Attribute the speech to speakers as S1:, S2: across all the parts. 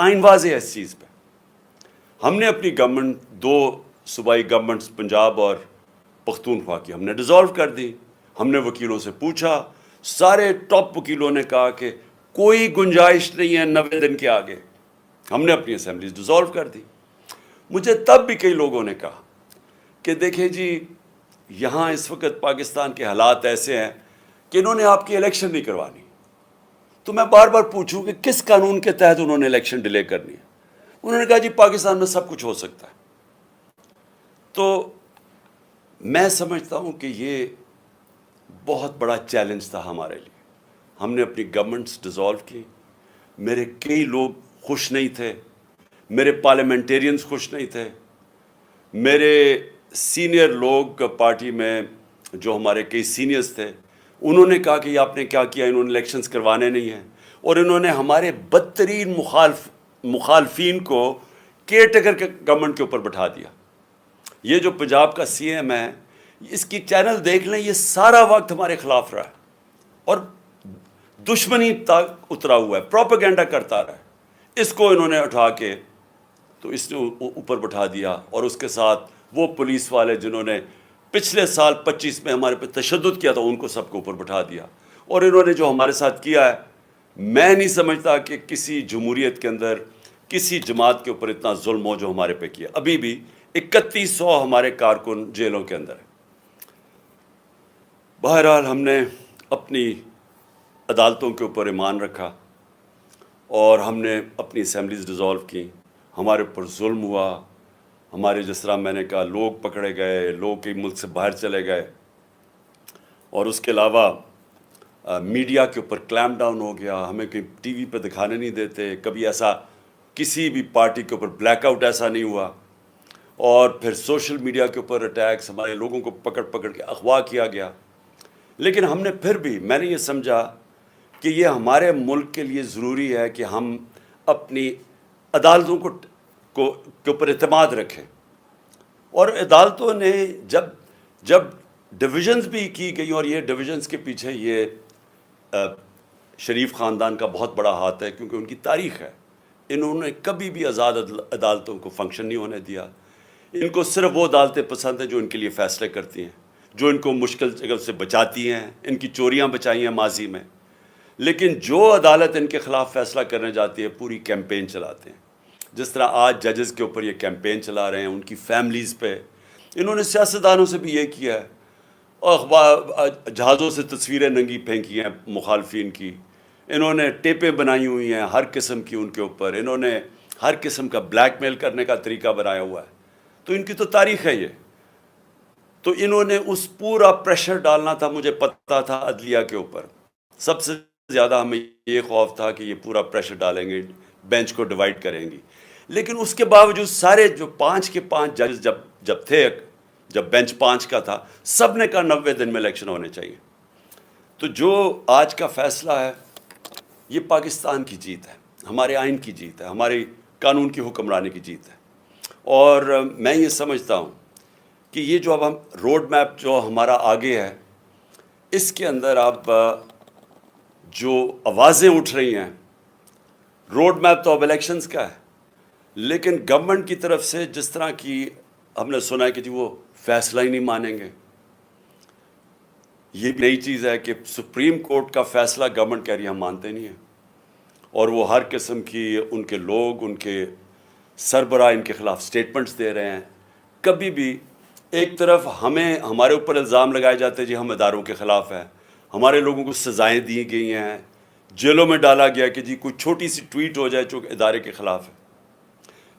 S1: آئین واضح ہے اس چیز پہ. ہم نے اپنی گورنمنٹ دو صوبائی گورنمنٹس پنجاب اور پختونخوا کی ہم نے ڈیزالو کر دی. ہم نے وکیلوں سے پوچھا، سارے ٹاپ وکیلوں نے کہا کہ کوئی گنجائش نہیں ہے 90 دن کے آگے. ہم نے اپنی اسمبلیز ڈیزالو کر دی. مجھے تب بھی کئی لوگوں نے کہا کہ دیکھیں جی یہاں اس وقت پاکستان کے حالات ایسے ہیں کہ انہوں نے آپ کی الیکشن نہیں کروانی. تو میں بار بار پوچھوں کہ کس قانون کے تحت انہوں نے الیکشن ڈیلے کرنی ہے. انہوں نے کہا جی پاکستان میں سب کچھ ہو سکتا ہے. تو میں سمجھتا ہوں کہ یہ بہت بڑا چیلنج تھا ہمارے لیے. ہم نے اپنی گورنمنٹس ڈیزالو کی. میرے کئی لوگ خوش نہیں تھے، میرے پارلیمنٹیرینز خوش نہیں تھے، میرے سینئر لوگ پارٹی میں جو ہمارے کئی سینئرز تھے انہوں نے کہا کہ یہ آپ نے کیا کیا، انہوں نے الیکشنز کروانے نہیں ہیں. اور انہوں نے ہمارے بدترین مخالفین کو کیئر ٹیکر گورنمنٹ کے اوپر بٹھا دیا. یہ جو پنجاب کا سی ایم ہے، اس کی چینل دیکھ لیں، یہ سارا وقت ہمارے خلاف رہا ہے اور دشمنی تک اترا ہوا ہے، پروپیگنڈا کرتا رہا ہے. اس کو انہوں نے اٹھا کے تو اس نے اوپر بٹھا دیا. اور اس کے ساتھ وہ پولیس والے جنہوں نے پچھلے سال 25 میں ہمارے پہ تشدد کیا تھا ان کو سب کو اوپر بٹھا دیا. اور انہوں نے جو ہمارے ساتھ کیا ہے، میں نہیں سمجھتا کہ کسی جمہوریت کے اندر کسی جماعت کے اوپر اتنا ظلم ہو جو ہمارے پہ کیا. ابھی بھی 3100 ہمارے کارکن جیلوں کے اندر ہیں. بہرحال ہم نے اپنی عدالتوں کے اوپر ایمان رکھا اور ہم نے اپنی اسمبلیز ڈیزالو کی. ہمارے اوپر ظلم ہوا، ہمارے جس طرح میں نے کہا لوگ پکڑے گئے، لوگ کئی ملک سے باہر چلے گئے. اور اس کے علاوہ میڈیا کے اوپر کلیمپ ڈاؤن ہو گیا. ہمیں کہیں ٹی وی پہ دکھانے نہیں دیتے. کبھی ایسا کسی بھی پارٹی کے اوپر بلیک آؤٹ ایسا نہیں ہوا. اور پھر سوشل میڈیا کے اوپر اٹیکس، ہمارے لوگوں کو پکڑ پکڑ کے اغوا کیا گیا. لیکن ہم نے پھر بھی، میں نے یہ سمجھا کہ یہ ہمارے ملک کے لیے ضروری ہے کہ ہم اپنی عدالتوں کے اوپر اعتماد رکھیں. اور عدالتوں نے جب ڈویژنز بھی کی گئی، اور یہ ڈویژنز کے پیچھے یہ شریف خاندان کا بہت بڑا ہاتھ ہے کیونکہ ان کی تاریخ ہے. انہوں نے کبھی بھی آزاد عدالتوں کو فنکشن نہیں ہونے دیا. ان کو صرف وہ عدالتیں پسند ہیں جو ان کے لیے فیصلے کرتی ہیں، جو ان کو مشکل جگہ سے بچاتی ہیں. ان کی چوریاں بچائی ہیں ماضی میں. لیکن جو عدالت ان کے خلاف فیصلہ کرنے جاتی ہے پوری کیمپین چلاتے ہیں. جس طرح آج ججز کے اوپر یہ کیمپین چلا رہے ہیں، ان کی فیملیز پہ. انہوں نے سیاستدانوں سے بھی یہ کیا ہے، اور جہازوں سے تصویریں ننگی پھینکی ہیں مخالفین کی. انہوں نے ٹیپیں بنائی ہوئی ہیں ہر قسم کی ان کے اوپر. انہوں نے ہر قسم کا بلیک میل کرنے کا طریقہ بنایا ہوا ہے. تو ان کی تو تاریخ ہے یہ. تو انہوں نے اس پورا پریشر ڈالنا تھا. مجھے پتہ تھا عدلیہ کے اوپر سب سے زیادہ ہمیں یہ خوف تھا کہ یہ پورا پریشر ڈالیں گے، بینچ کو ڈیوائیڈ کریں گی. لیکن اس کے باوجود سارے جو 5 کے 5 ججز جب بینچ 5 کا تھا، سب نے کہا 90 دن میں الیکشن ہونے چاہیے. تو جو آج کا فیصلہ ہے یہ پاکستان کی جیت ہے، ہمارے آئین کی جیت ہے، ہماری قانون کی حکمرانی کی جیت ہے. اور میں یہ سمجھتا ہوں کہ یہ جو اب ہم روڈ میپ جو ہمارا آگے ہے، اس کے اندر اب جو آوازیں اٹھ رہی ہیں، روڈ میپ تو اب الیکشنز کا ہے. لیکن گورنمنٹ کی طرف سے جس طرح کی ہم نے سنا ہے کہ جی وہ فیصلہ ہی نہیں مانیں گے. یہ نئی چیز ہے کہ سپریم کورٹ کا فیصلہ گورنمنٹ کہہ رہی ہے ہم مانتے نہیں ہیں. اور وہ ہر قسم کی ان کے لوگ، ان کے سربراہ ان کے خلاف سٹیٹمنٹس دے رہے ہیں. کبھی بھی ایک طرف ہمارے اوپر الزام لگائے جاتے ہیں جی ہم اداروں کے خلاف ہیں، ہمارے لوگوں کو سزائیں دی گئی ہیں، جیلوں میں ڈالا گیا کہ جی کوئی چھوٹی سی ٹویٹ ہو جائے جو ادارے کے خلاف ہے.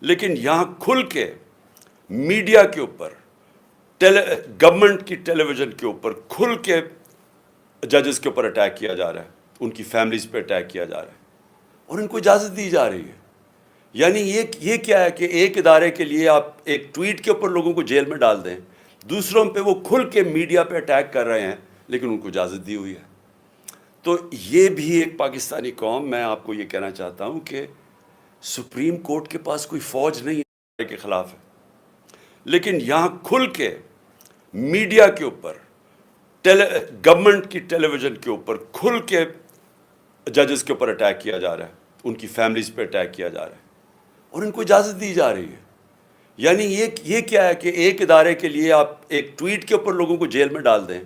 S1: لیکن یہاں کھل کے میڈیا کے اوپر، گورنمنٹ کی ٹیلی ویژن کے اوپر کھل کے ججز کے اوپر اٹیک کیا جا رہا ہے، ان کی فیملیز پہ اٹیک کیا جا رہا ہے، اور ان کو اجازت دی جا رہی ہے. یعنی یہ کیا ہے کہ ایک ادارے کے لیے آپ ایک ٹویٹ کے اوپر لوگوں کو جیل میں ڈال دیں، دوسروں پہ وہ کھل کے میڈیا پہ اٹیک کر رہے ہیں، لیکن ان کو اجازت دی ہوئی ہے. تو یہ بھی ایک پاکستانی قوم، میں آپ کو یہ کہنا چاہتا ہوں کہ سپریم کورٹ کے پاس کوئی فوج نہیں ہے کے خلاف ہے، لیکن یہاں کھل کے میڈیا کے اوپر، گورنمنٹ کی ٹیلی ویژن کے اوپر کھل کے ججز کے اوپر اٹیک کیا جا رہا ہے، ان کی فیملیز پہ اٹیک کیا جا رہا ہے. اور ان کو اجازت دی جا رہی ہے. یعنی یہ کیا ہے کہ ایک ادارے کے لیے آپ ایک ٹویٹ کے اوپر لوگوں کو جیل میں ڈال دیں,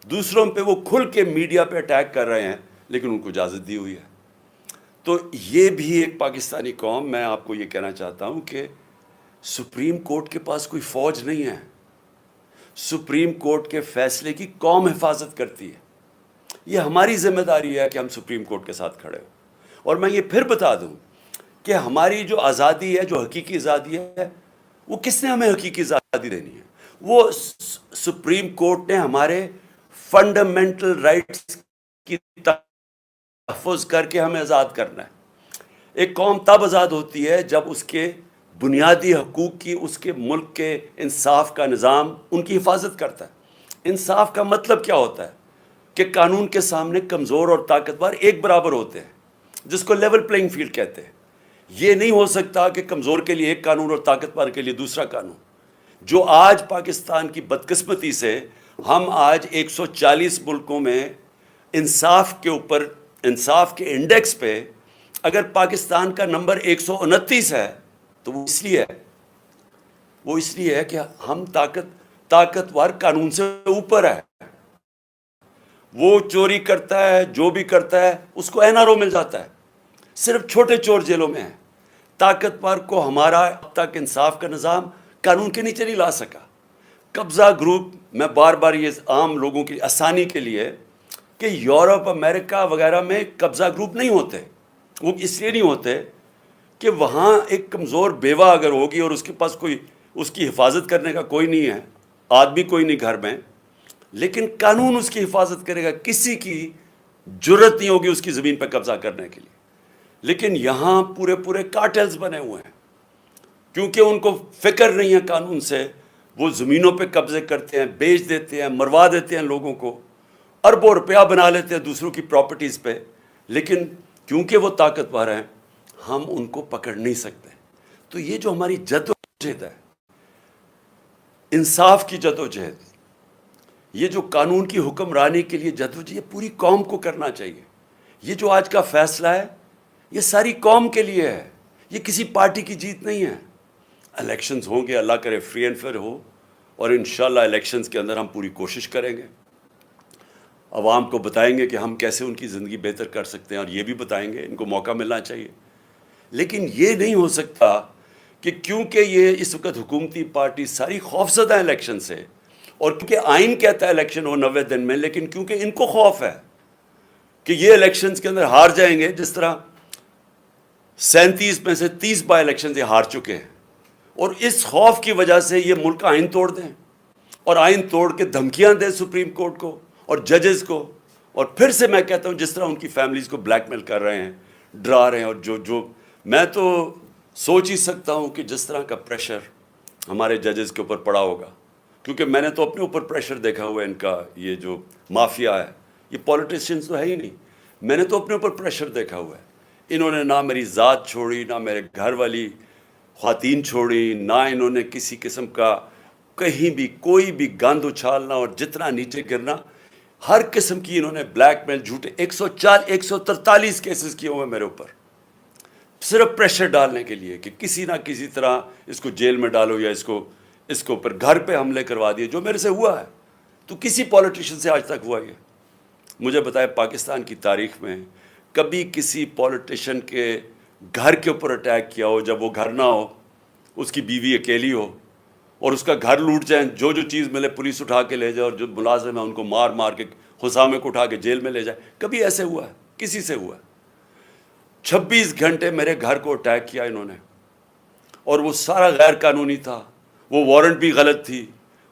S1: دوسروں پہ وہ کھل کے میڈیا پہ اٹیک کر رہے ہیں, لیکن ان کو اجازت دی ہوئی ہے. تو یہ بھی ایک پاکستانی قوم, میں آپ کو یہ کہنا چاہتا ہوں کہ سپریم کورٹ کے پاس کوئی فوج نہیں ہے. سپریم کورٹ کے فیصلے کی قوم حفاظت کرتی ہے. یہ ہماری ذمہ داری ہے کہ ہم سپریم کورٹ کے ساتھ کھڑے ہوں. اور میں یہ پھر بتا دوں کہ ہماری جو آزادی ہے, جو حقیقی آزادی ہے, وہ کس نے ہمیں حقیقی آزادی دینی ہے؟ وہ سپریم کورٹ نے ہمارے فنڈامنٹل رائٹس کی تحفظ کر کے ہمیں آزاد کرنا ہے. ایک قوم تب آزاد ہوتی ہے جب اس کے بنیادی حقوق کی, اس کے ملک کے انصاف کا نظام ان کی حفاظت کرتا ہے. انصاف کا مطلب کیا ہوتا ہے؟ کہ قانون کے سامنے کمزور اور طاقتور ایک برابر ہوتے ہیں, جس کو لیول پلینگ فیلڈ کہتے ہیں. یہ نہیں ہو سکتا کہ کمزور کے لیے ایک قانون اور طاقتور کے لیے دوسرا قانون. جو آج پاکستان کی بدقسمتی سے ہم آج 140 ملکوں میں انصاف کے اوپر, انصاف کے انڈیکس پہ اگر پاکستان کا نمبر 129 ہے تو وہ اس لیے ہے کہ ہم طاقتور قانون سے اوپر ہے. وہ چوری کرتا ہے, جو بھی کرتا ہے اس کو این آر او مل جاتا ہے. صرف چھوٹے چور جیلوں میں ہیں. طاقتور کو ہمارا اب تک انصاف کا نظام قانون کے نیچے نہیں لا سکا. قبضہ گروپ, میں بار بار یہ عام لوگوں کی آسانی کے لیے, کہ یورپ, امریکہ وغیرہ میں قبضہ گروپ نہیں ہوتے. وہ اس لیے نہیں ہوتے کہ وہاں ایک کمزور بیوہ اگر ہوگی اور اس کے پاس کوئی اس کی حفاظت کرنے کا کوئی نہیں ہے, آدمی کوئی نہیں گھر میں, لیکن قانون اس کی حفاظت کرے گا. کسی کی جرت نہیں ہوگی اس کی زمین پہ قبضہ کرنے کے لیے. لیکن یہاں پورے کارٹلز بنے ہوئے ہیں, کیونکہ ان کو فکر نہیں ہے قانون سے. وہ زمینوں پہ قبضے کرتے ہیں, بیچ دیتے ہیں, مروا دیتے ہیں لوگوں کو, اربوں روپیہ بنا لیتے ہیں دوسروں کی پراپرٹیز پہ. لیکن کیونکہ وہ طاقتور ہیں, ہم ان کو پکڑ نہیں سکتے. تو یہ جو ہماری جدوجہد ہے, انصاف کی جدوجہد, یہ جو قانون کی حکمرانی کے لیے جدوجہد, یہ پوری قوم کو کرنا چاہیے. یہ جو آج کا فیصلہ ہے یہ ساری قوم کے لیے ہے, یہ کسی پارٹی کی جیت نہیں ہے. الیکشنز ہوں گے, اللہ کرے فری اینڈ فیئر ہو, اور انشاءاللہ الیکشنز کے اندر ہم پوری کوشش کریں گے, عوام کو بتائیں گے کہ ہم کیسے ان کی زندگی بہتر کر سکتے ہیں, اور یہ بھی بتائیں گے ان کو موقع ملنا چاہیے. لیکن یہ نہیں ہو سکتا کہ کیونکہ یہ اس وقت حکومتی پارٹی ساری خوفزدہ الیکشن سے, اور کیونکہ آئین کہتا ہے الیکشن ہو 90 دن میں, لیکن کیونکہ ان کو خوف ہے کہ یہ الیکشنز کے اندر ہار جائیں گے, جس طرح 37 میں سے 30 بائی الیکشنز یہ ہار چکے ہیں, اور اس خوف کی وجہ سے یہ ملک کا آئین توڑ دیں, اور آئین توڑ کے دھمکیاں دیں سپریم کورٹ کو اور ججز کو. اور پھر سے میں کہتا ہوں, جس طرح ان کی فیملیز کو بلیک میل کر رہے ہیں, ڈرا رہے ہیں, اور جو میں تو سوچ ہی سکتا ہوں کہ جس طرح کا پریشر ہمارے ججز کے اوپر پڑا ہوگا, کیونکہ میں نے تو اپنے اوپر پریشر دیکھا ہوا ہے. ان کا یہ جو مافیا ہے, یہ پولیٹیشینز تو ہے ہی نہیں, میں نے تو اپنے اوپر پریشر دیکھا ہوا ہے. انہوں نے نہ میری ذات چھوڑی, نہ میرے گھر والی خواتین چھوڑی, نہ انہوں نے کسی قسم کا کہیں بھی کوئی بھی گند اچھالنا اور جتنا نیچے گرنا, ہر قسم کی انہوں نے بلیک میل, جھوٹے 143 کیسز کیے ہوئے میرے اوپر, صرف پریشر ڈالنے کے لیے کہ کسی نہ کسی طرح اس کو جیل میں ڈالو, یا اس کو اوپر گھر پہ حملے کروا دیے. جو میرے سے ہوا ہے تو کسی پولیٹیشین سے آج تک ہوا ہے. مجھے بتائے پاکستان کی تاریخ میں کبھی کسی پولیٹیشین کے گھر کے اوپر اٹیک کیا ہو جب وہ گھر نہ ہو, اس کی بیوی اکیلی ہو, اور اس کا گھر لوٹ جائیں, جو چیز ملے پولیس اٹھا کے لے جائے, اور جو ملازم ہیں ان کو مار کے حسامے کو اٹھا کے جیل میں لے جائے؟ کبھی ایسے ہوا ہے؟ کسی سے ہوا ہے؟ 26 گھنٹے میرے گھر کو اٹیک کیا انہوں نے, اور وہ سارا غیر قانونی تھا. وہ وارنٹ بھی غلط تھی,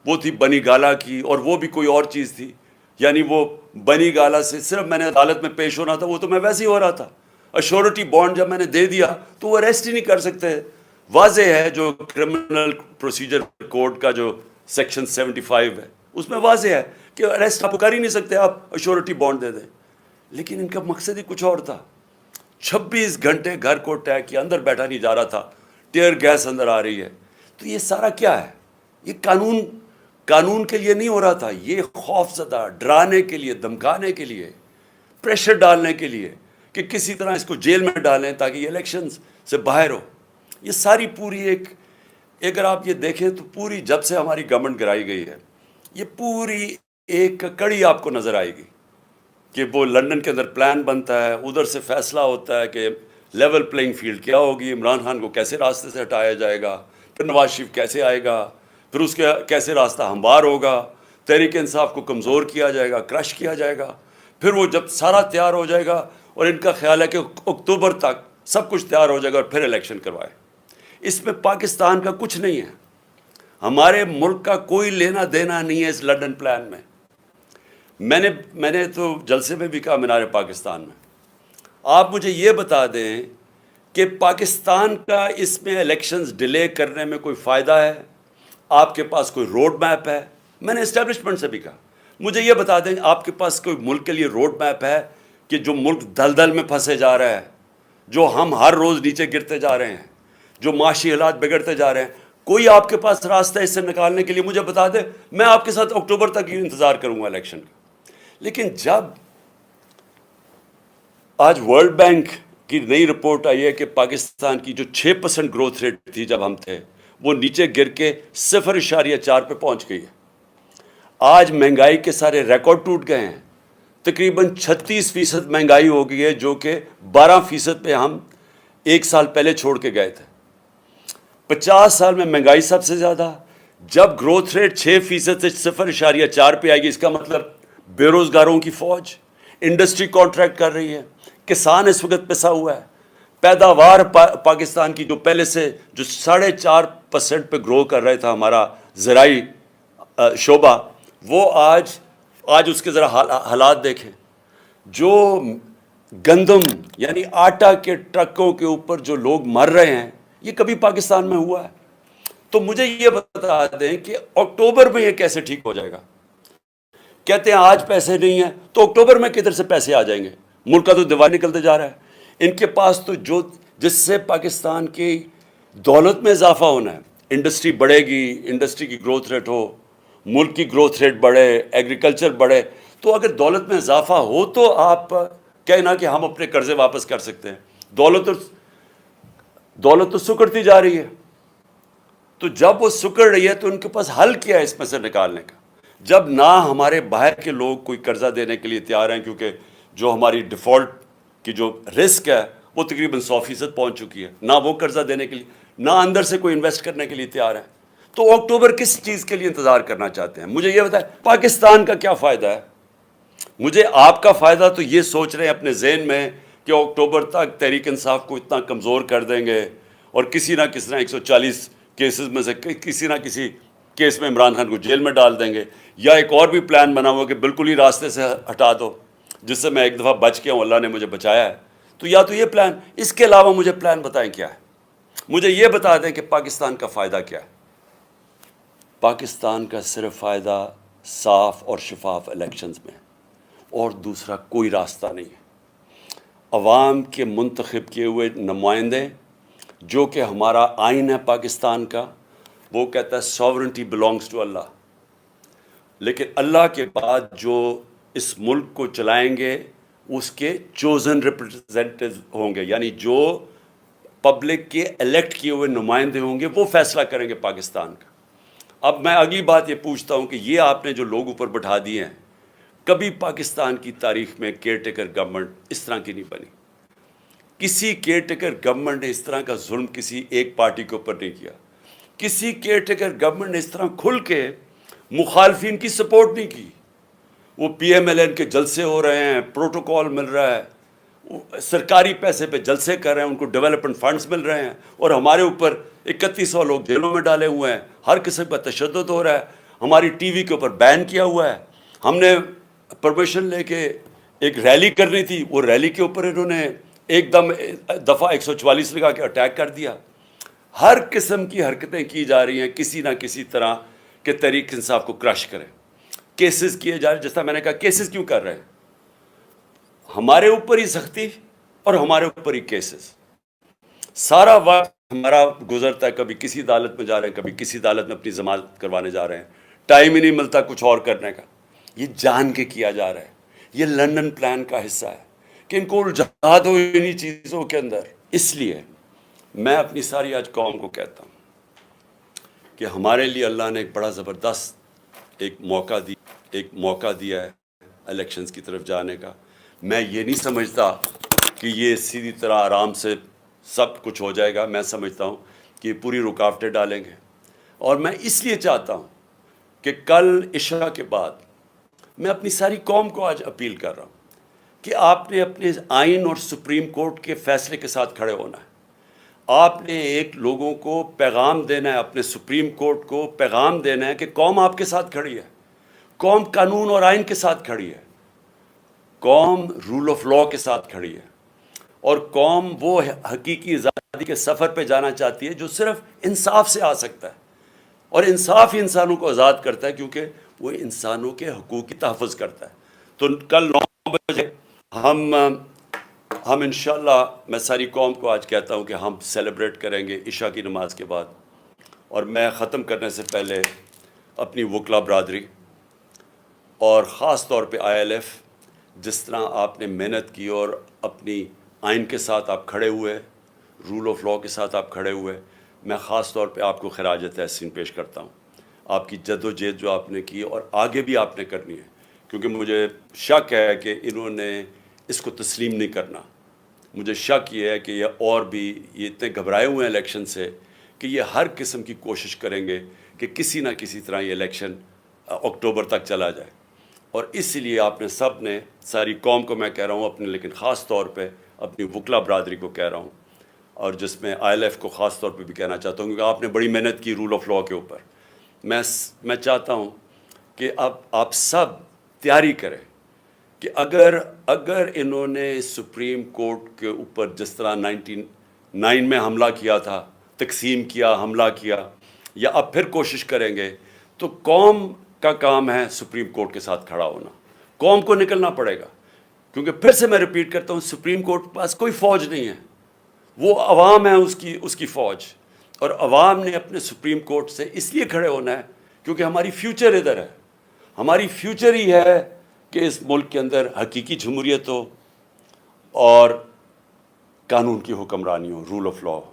S1: وہ تھی بنی گالا کی, اور وہ بھی کوئی اور چیز تھی. یعنی وہ بنی گالا سے صرف میں نے عدالت میں پیش ہونا تھا, وہ تو میں ویسے ہی ہو رہا تھا. ایشورٹی بانڈ جب میں نے دے دیا تو وہ اریسٹ ہی نہیں کر سکتے. واضح ہے, جو کرمنل پروسیجر کوڈ کا جو سیکشن 75 ہے اس میں واضح ہے کہ اریسٹ آپ کر ہی نہیں سکتے, آپ ایشورٹی بانڈ دے دیں. لیکن ان کا مقصد ہی کچھ اور تھا. 26 گھنٹے گھر کو اٹیک کیا, اندر بیٹھا نہیں جا رہا تھا, ٹیئر گیس اندر آ رہی ہے. تو یہ سارا کیا ہے؟ یہ قانون کے لیے نہیں ہو رہا تھا, یہ خوف زدہ, ڈرانے کے لیے, دھمکانے کے لیے, پریشر ڈالنے کے لیے کہ کسی طرح اس کو جیل میں ڈالیں تاکہ یہ الیکشنز سے باہر ہو. یہ ساری پوری ایک، اگر آپ یہ دیکھیں تو پوری جب سے ہماری گورنمنٹ گرائی گئی ہے یہ پوری ایک کڑی آپ کو نظر آئے گی کہ وہ لنڈن کے اندر پلان بنتا ہے، ادھر سے فیصلہ ہوتا ہے کہ لیول پلینگ فیلڈ کیا ہوگی، عمران خان کو کیسے راستے سے ہٹایا جائے گا، پھر نواز شریف کیسے آئے گا، پھر اس کے کیسے راستہ ہموار ہوگا، تحریک انصاف کو کمزور کیا جائے گا، کرش کیا جائے گا، پھر وہ جب سارا تیار ہو جائے گا اور ان کا خیال ہے کہ اکتوبر تک سب کچھ تیار ہو جائے گا اور پھر الیکشن کروائے۔ اس میں پاکستان کا کچھ نہیں ہے، ہمارے ملک کا کوئی لینا دینا نہیں ہے اس لنڈن پلان میں۔ میں نے تو جلسے میں بھی کہا مینار پاکستان میں، آپ مجھے یہ بتا دیں کہ پاکستان کا اس میں الیکشنز ڈیلے کرنے میں کوئی فائدہ ہے؟ آپ کے پاس کوئی روڈ میپ ہے؟ میں نے اسٹیبلشمنٹ سے بھی کہا مجھے یہ بتا دیں آپ کے پاس کوئی ملک کے لیے روڈ میپ ہے کہ جو ملک دلدل میں پھنسے جا رہا ہے، جو ہم ہر روز نیچے گرتے جا رہے ہیں، جو معاشی حالات بگڑتے جا رہے ہیں، کوئی آپ کے پاس راستہ اس سے نکالنے کے لیے مجھے بتا دے، میں آپ کے ساتھ اکتوبر تک ہی انتظار کروں گا الیکشن کا۔ لیکن جب آج ورلڈ بینک کی نئی رپورٹ آئی ہے کہ پاکستان کی جو 6% گروتھ ریٹ تھی جب ہم تھے وہ نیچے گر کے 0.4 پہ پہنچ گئی ہے۔ آج مہنگائی کے سارے ریکارڈ ٹوٹ گئے ہیں، تقریباً 36% مہنگائی ہو گئی ہے جو کہ 12% پہ ہم ایک سال پہلے چھوڑ کے گئے تھے۔ 50 سال میں مہنگائی سب سے زیادہ، جب گروتھ ریٹ 6% سے 0.4 پہ آئے گی، اس کا مطلب بے روزگاروں کی فوج، انڈسٹری کانٹریکٹ کر رہی ہے، کسان اس وقت پسا ہوا ہے، پیداوار پاکستان کی جو پہلے سے جو 4.5% پہ گرو کر رہا تھا ہمارا زرعی شعبہ، وہ آج اس کے ذرا حالات دیکھیں۔ جو گندم یعنی آٹا کے ٹرکوں کے اوپر جو لوگ مر رہے ہیں، یہ کبھی پاکستان میں ہوا ہے؟ تو مجھے یہ بتا دیں کہ اکتوبر میں یہ کیسے ٹھیک ہو جائے گا؟ کہتے ہیں آج پیسے نہیں ہیں تو اکتوبر میں کدھر سے پیسے آ جائیں گے؟ ملک کا تو دیوار نکلتے جا رہا ہے۔ ان کے پاس تو جس سے پاکستان کی دولت میں اضافہ ہونا ہے، انڈسٹری بڑھے گی، انڈسٹری کی گروتھ ریٹ ہو، ملک کی گروتھ ریٹ بڑھے، ایگریکلچر بڑھے، تو اگر دولت میں اضافہ ہو تو آپ کہنا کہ ہم اپنے قرضے واپس کر سکتے ہیں۔ دولت تو سکڑتی جا رہی ہے، تو جب وہ سکڑ رہی ہے تو ان کے پاس حل کیا ہے اس میں سے نکالنے کا؟ جب نہ ہمارے باہر کے لوگ کوئی قرضہ دینے کے لیے تیار ہیں، کیونکہ جو ہماری ڈیفالٹ کی جو رسک ہے وہ تقریباً 100% پہنچ چکی ہے، نہ وہ قرضہ دینے کے لیے، نہ اندر سے کوئی انویسٹ کرنے کے لیے تیار ہے، تو اکتوبر کس چیز کے لیے انتظار کرنا چاہتے ہیں؟ مجھے یہ بتائیں پاکستان کا کیا فائدہ ہے؟ مجھے آپ کا فائدہ تو یہ سوچ رہے ہیں اپنے ذہن میں کہ اکتوبر تک تحریک انصاف کو اتنا کمزور کر دیں گے اور کسی نہ کسی طرح 140 کیسز میں سے کسی نہ کسی کیس میں عمران خان کو جیل میں ڈال دیں گے، یا ایک اور بھی پلان بنا ہوا کہ بالکل ہی راستے سے ہٹا دو، جس سے میں ایک دفعہ بچ گیا ہوں، اللہ نے مجھے بچایا ہے۔ تو یا تو یہ پلان، اس کے علاوہ مجھے پلان بتائیں کیا ہے؟ مجھے یہ بتا دیں کہ پاکستان کا فائدہ کیا ہے؟ پاکستان کا صرف فائدہ صاف اور شفاف الیکشنز میں، اور دوسرا کوئی راستہ نہیں ہے۔ عوام کے منتخب کیے ہوئے نمائندے، جو کہ ہمارا آئین ہے پاکستان کا، وہ کہتا ہے ساورنٹی بلانگز ٹو اللہ، لیکن اللہ کے بعد جو اس ملک کو چلائیں گے اس کے چوزن ریپرزینٹیو ہوں گے، یعنی جو پبلک کے الیکٹ کیے ہوئے نمائندے ہوں گے، وہ فیصلہ کریں گے پاکستان کا۔ اب میں اگلی بات یہ پوچھتا ہوں کہ یہ آپ نے جو لوگ اوپر بٹھا دیے ہیں، کبھی پاکستان کی تاریخ میں کیئر ٹیکر گورنمنٹ اس طرح کی نہیں بنی۔ کسی کیئر ٹیکر گورنمنٹ نے اس طرح کا ظلم کسی ایک پارٹی کے اوپر نہیں کیا۔ کسی کیئر ٹیکر گورنمنٹ نے اس طرح کھل کے مخالفین کی سپورٹ نہیں کی۔ وہ پی ایم ایل این کے جلسے ہو رہے ہیں، پروٹوکول مل رہا ہے، سرکاری پیسے پہ جلسے کر رہے ہیں، ان کو ڈیولپمنٹ فنڈز مل رہے ہیں، اور ہمارے اوپر 3100 لوگ جیلوں میں ڈالے ہوئے ہیں، ہر قسم کا تشدد ہو رہا ہے، ہماری ٹی وی کے اوپر بین کیا ہوا ہے۔ ہم نے پرمیشن لے کے ایک ریلی کرنی تھی، وہ ریلی کے اوپر انہوں نے ایک دم دفعہ 144 لگا کے اٹیک کر دیا۔ ہر قسم کی حرکتیں کی جا رہی ہیں کسی نہ کسی طرح کہ تحریک انصاف کو کرش کریں۔ کیسز کیے جا رہے ہیں، جیسا میں نے کہا کیسز کیوں کر رہے ہیں؟ ہمارے اوپر ہی سختی اور ہمارے اوپر ہی کیسز۔ سارا وقت ہمارا گزرتا ہے، کبھی کسی عدالت میں جا رہے ہیں، کبھی کسی عدالت میں اپنی ضمانت کروانے جا رہے ہیں، ٹائم ہی نہیں ملتا کچھ اور کرنے کا۔ یہ جان کے کیا جا رہا ہے، یہ لنڈن پلان کا حصہ ہے کہ ان کو الجھا دو انہی چیزوں کے اندر۔ اس لیے میں اپنی ساری آج قوم کو کہتا ہوں کہ ہمارے لیے اللہ نے ایک بڑا زبردست ایک موقع دیا ہے الیکشنز کی طرف جانے کا. میں یہ نہیں سمجھتا کہ یہ سیدھی طرح آرام سے سب کچھ ہو جائے گا. میں سمجھتا ہوں کہ یہ پوری رکاوٹیں ڈالیں گے. اور میں اس لیے چاہتا ہوں کہ کل عشاء کے بعد میں اپنی ساری قوم کو آج اپیل کر رہا ہوں کہ آپ نے اپنے آئین اور سپریم کورٹ کے فیصلے کے ساتھ کھڑے ہونا ہے. آپ نے ایک لوگوں کو پیغام دینا ہے, اپنے سپریم کورٹ کو پیغام دینا ہے کہ قوم آپ کے ساتھ کھڑی ہے, قوم قانون اور آئین کے ساتھ کھڑی ہے, قوم رول آف لاء کے ساتھ کھڑی ہے, اور قوم وہ حقیقی آزادی کے سفر پہ جانا چاہتی ہے جو صرف انصاف سے آ سکتا ہے. اور انصاف ہی انسانوں کو آزاد کرتا ہے, کیونکہ وہ انسانوں کے حقوق کی تحفظ کرتا ہے. تو کل 9 بجے ہم انشاءاللہ, میں ساری قوم کو آج کہتا ہوں کہ ہم سیلیبریٹ کریں گے عشاء کی نماز کے بعد. اور میں ختم کرنے سے پہلے اپنی وکلا برادری اور خاص طور پہ ILF, جس طرح آپ نے محنت کی اور اپنی آئین کے ساتھ آپ کھڑے ہوئے, رول آف لاء کے ساتھ آپ کھڑے ہوئے, میں خاص طور پہ آپ کو خراج تحسین پیش کرتا ہوں. آپ کی جد و جہد جو آپ نے کی اور آگے بھی آپ نے کرنی ہے, کیونکہ مجھے شک ہے کہ انہوں نے اس کو تسلیم نہیں کرنا. مجھے شک یہ ہے کہ یہ اور بھی یہ اتنے گھبرائے ہوئے ہیں الیکشن سے کہ یہ ہر قسم کی کوشش کریں گے کہ کسی نہ کسی طرح یہ الیکشن اکتوبر تک چلا جائے. اور اس لیے آپ نے سب نے, ساری قوم کو میں کہہ رہا ہوں اپنے, لیکن خاص طور پہ اپنی وکلا برادری کو کہہ رہا ہوں, اور جس میں ILF کو خاص طور پہ بھی کہنا چاہتا ہوں, کیونکہ آپ نے بڑی محنت کی رول آف لاء کے اوپر. میں چاہتا ہوں کہ اب آپ سب تیاری کریں کہ اگر انہوں نے سپریم کورٹ کے اوپر جس طرح 99 میں حملہ کیا تھا, تقسیم کیا, حملہ کیا, یا اب پھر کوشش کریں گے, تو قوم کا کام ہے سپریم کورٹ کے ساتھ کھڑا ہونا. قوم کو نکلنا پڑے گا, کیونکہ پھر سے میں ریپیٹ کرتا ہوں, سپریم کورٹ کے پاس کوئی فوج نہیں ہے, وہ عوام ہے اس کی فوج. اور عوام نے اپنے سپریم کورٹ سے اس لیے کھڑے ہونا ہے کیونکہ ہماری فیوچر ادھر ہے. ہماری فیوچر ہی ہے کہ اس ملک کے اندر حقیقی جمہوریت ہو اور قانون کی حکمرانی ہو, رول آف لاء ہو.